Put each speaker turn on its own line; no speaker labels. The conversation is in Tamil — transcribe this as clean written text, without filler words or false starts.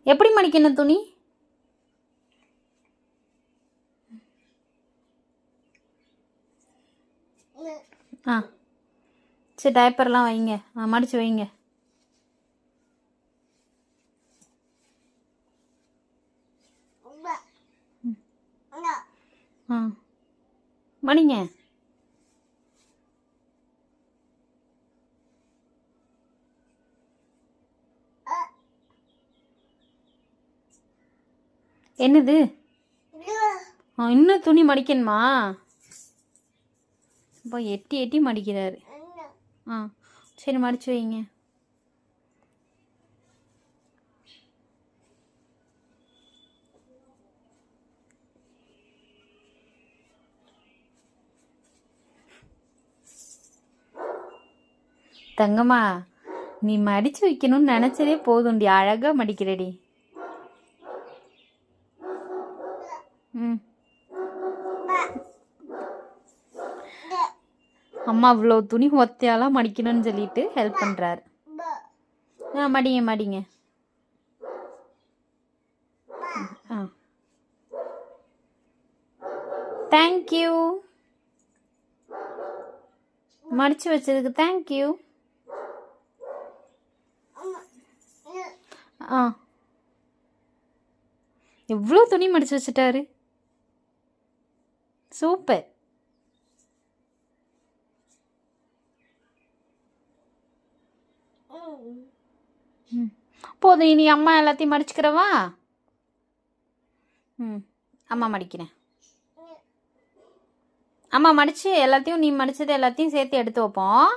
எப்படி மடிக்கணும் துணி? ஆ சரி, டைப்பர்லாம் வைங்க, மடித்து வைங்க. ஆ மடிங்க. என்னது? இன்னும் துணி மடிக்கணுமா? இப்போ எட்டி எட்டி மடிக்கிறாரு. ஆ சரி, மடித்து வைங்க. தங்கம்மா, நீ மடித்து வைக்கணும்னு நினச்சதே போதும்டி, அழகாக மடிக்கிறடி. ம் அம்மா இவ்வளோ துணி ஒத்தையாலாம் மடிக்கணும்னு சொல்லிட்டு ஹெல்ப் பண்ணுறாரு. மடிங்க மடிங்க. ஆ தேங்க்யூ, மடித்து வச்சதுக்கு தேங்க்யூ. ஆ எவ்வளோ துணி மடித்து வச்சுட்டாரு, சூப்பர். போதும், இனி அம்மா எல்லாத்தையும் மடிச்சுக்கிறவா? அம்மா மடிக்கிறேன். அம்மா மடித்து எல்லாத்தையும், நீ மடித்தது எல்லாத்தையும் சேர்த்து எடுத்து வைப்போம்.